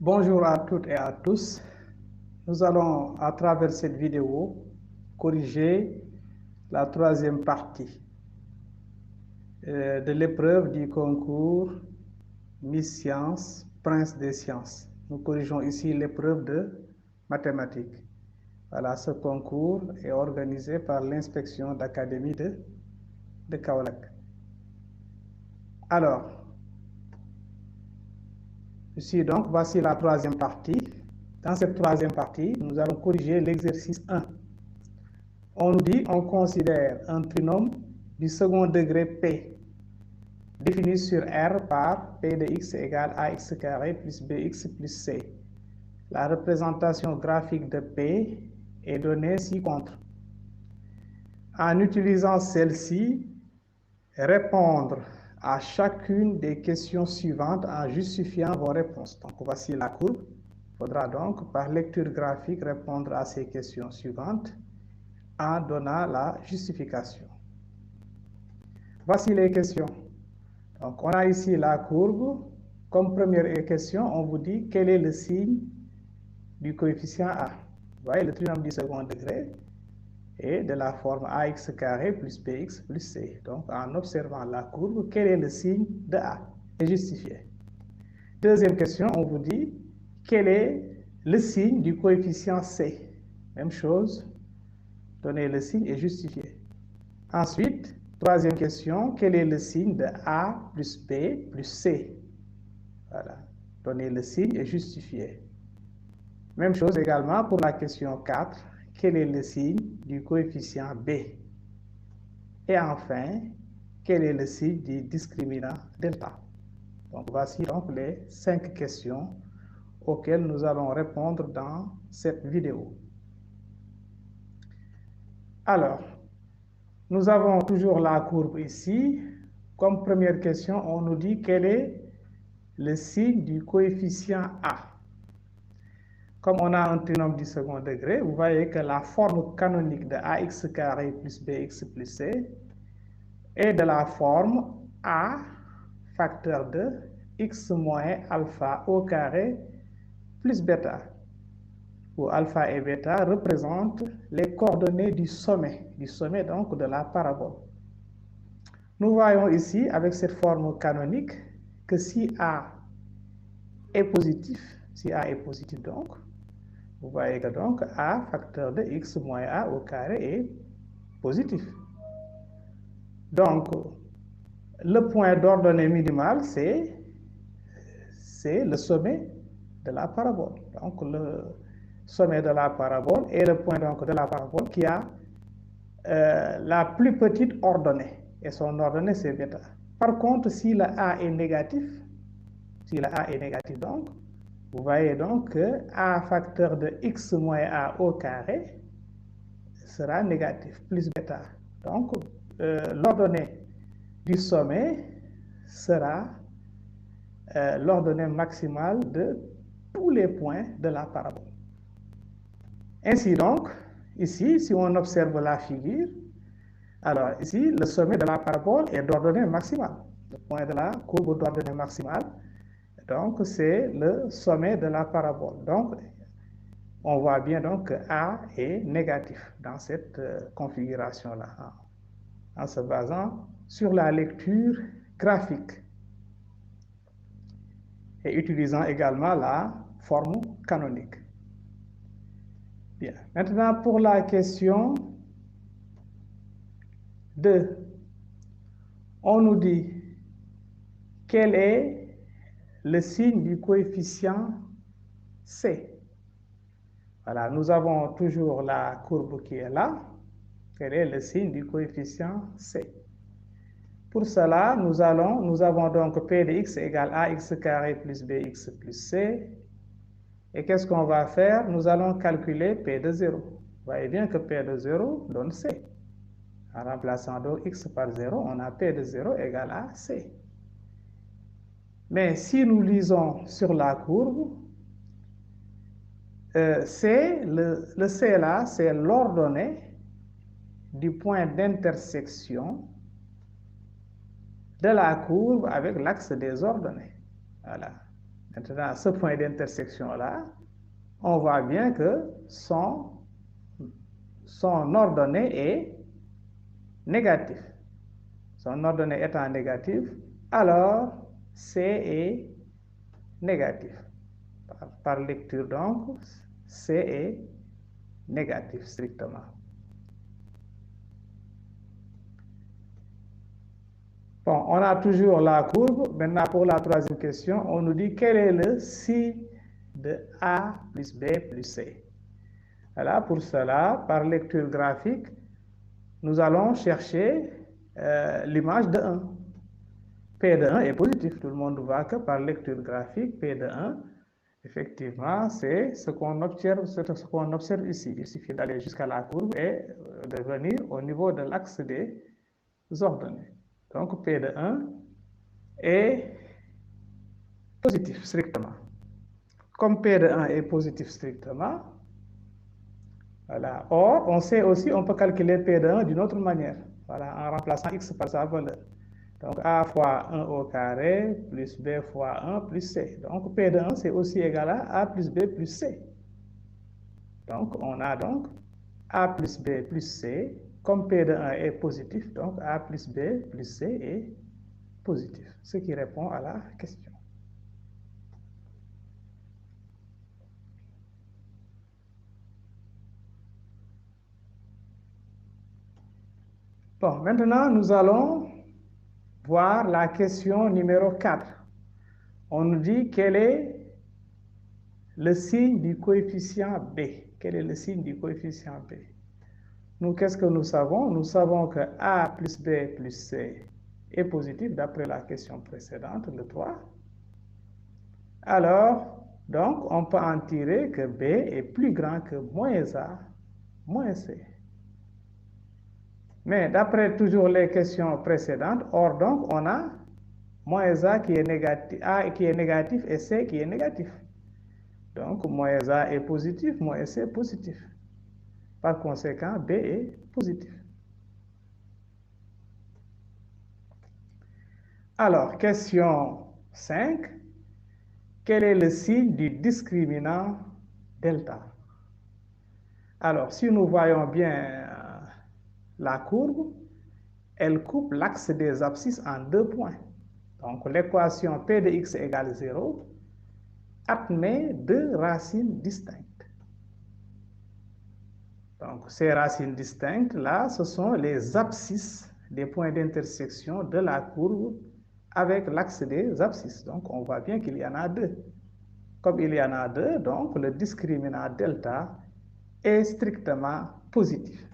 Bonjour à toutes et à tous. Nous allons, à travers cette vidéo, corriger la troisième partie de l'épreuve du concours Miss Science, Prince des Sciences. Nous corrigeons ici l'épreuve de mathématiques. Voilà, ce concours est organisé par l'inspection d'académie de Kaolack. Alors, ici donc, voici la troisième partie. Dans cette troisième partie, nous allons corriger l'exercice 1. On nous dit, on considère un trinôme du second degré P, défini sur R par P de x égale ax carré plus bx plus c. La représentation graphique de P est donnée ci-contre. En utilisant celle-ci, répondre à chacune des questions suivantes en justifiant vos réponses. Donc, voici la courbe. Il faudra donc, par lecture graphique, répondre à ces questions suivantes en donnant la justification. Voici les questions. Donc, on a ici la courbe. Comme première question, on vous dit quel est le signe du coefficient A. Vous voyez, le trinôme du second degré est de la forme ax carré plus bx plus c. Donc, en observant la courbe, quel est le signe de A? Et justifié. Deuxième question, on vous dit quel est le signe du coefficient C. Même chose, donner le signe et justifier. Ensuite, troisième question, quel est le signe de A plus B plus C? Voilà, donner le signe et justifier. Même chose également pour la question 4, quel est le signe du coefficient B? Et enfin, quel est le signe du discriminant delta? Donc, voici donc les 5 questions auxquelles nous allons répondre dans cette vidéo. Alors, nous avons toujours la courbe ici. Comme première question, on nous dit quel est le signe du coefficient A. Comme on a un trinôme du second degré, vous voyez que la forme canonique de ax carré plus bx plus c est de la forme A facteur de x moins alpha au carré plus bêta, où alpha et bêta représentent les coordonnées du sommet donc de la parabole. Nous voyons ici, avec cette forme canonique, que si A est positif donc, vous voyez que donc A facteur de x moins A au carré est positif. Donc, le point d'ordonnée minimale, c'est le sommet de la parabole. Donc, le sommet de la parabole est le point donc, de la parabole qui a la plus petite ordonnée. Et son ordonnée, c'est bêta. Par contre, si le A est négatif, donc, vous voyez donc que A facteur de x moins A au carré sera négatif, plus bêta. Donc, l'ordonnée du sommet sera l'ordonnée maximale de tous les points de la parabole. Ainsi donc, ici, si on observe la figure, alors ici, le sommet de la parabole est d'ordonnée maximale. Le point de la courbe d'ordonnée maximale, donc c'est le sommet de la parabole. Donc, on voit bien donc que A est négatif dans cette configuration-là, en se basant sur la lecture graphique et utilisant également la forme canonique. Bien. Maintenant, pour la question 2, on nous dit quel est le signe du coefficient C. Voilà, nous avons toujours la courbe qui est là. Quel est le signe du coefficient C? Pour cela, nous avons donc P de x égale ax carré plus bx plus c. Et qu'est-ce qu'on va faire? Nous allons calculer P de 0. Vous voyez bien que P de 0 donne C. En remplaçant donc x par 0, on a P de 0 égale à C. Mais si nous lisons sur la courbe, le C là, c'est l'ordonnée du point d'intersection de la courbe avec l'axe des ordonnées. Voilà. Maintenant, ce point d'intersection-là, on voit bien que son ordonnée est négatif. Son ordonnée étant négative, alors C est négatif. Par lecture, donc, C est négatif strictement. Bon, on a toujours la courbe. Maintenant, pour la troisième question, on nous dit quel est le signe de A plus B plus C. Voilà, pour cela, par lecture graphique, nous allons chercher l'image de 1. P de 1 est positif. Tout le monde voit que par lecture graphique, P de 1, effectivement, c'est ce qu'on observe ici. Il suffit d'aller jusqu'à la courbe et de venir au niveau de l'axe des ordonnées. Donc, P de 1 est positif strictement. Comme P de 1 est positif strictement, voilà. Or, on sait aussi, on peut calculer P de 1 d'une autre manière, voilà, en remplaçant X par sa valeur. Donc, A fois 1 au carré plus B fois 1 plus C. Donc, P de 1, c'est aussi égal à A plus B plus C. Donc, on a donc A plus B plus C. Comme P de 1 est positif, donc A plus B plus C est positif. Ce qui répond à la question. Bon, maintenant, nous allons voir la question numéro 4. On nous dit quel est le signe du coefficient B. Quel est le signe du coefficient B? Nous, qu'est-ce que nous savons? Nous savons que A plus B plus C est positif d'après la question précédente, le 3. Alors, donc, on peut en tirer que B est plus grand que moins A moins C. Mais d'après toujours les questions précédentes, or donc, on a moins A qui est négatif et C qui est négatif. Donc, moins A est positif, moins C est positif. Par conséquent, B est positif. Alors, question 5. Quel est le signe du discriminant delta? Alors, si nous voyons bien la courbe, elle coupe l'axe des abscisses en 2 points. Donc, l'équation P de x égale 0 admet 2 racines distinctes. Donc, ces racines distinctes-là, ce sont les abscisses des points d'intersection de la courbe avec l'axe des abscisses. Donc, on voit bien qu'il y en a 2. Comme il y en a 2, donc le discriminant delta est strictement positif.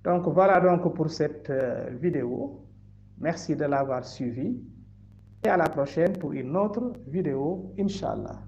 Donc, voilà donc pour cette vidéo. Merci de l'avoir suivi et à la prochaine pour une autre vidéo, Inch'Allah.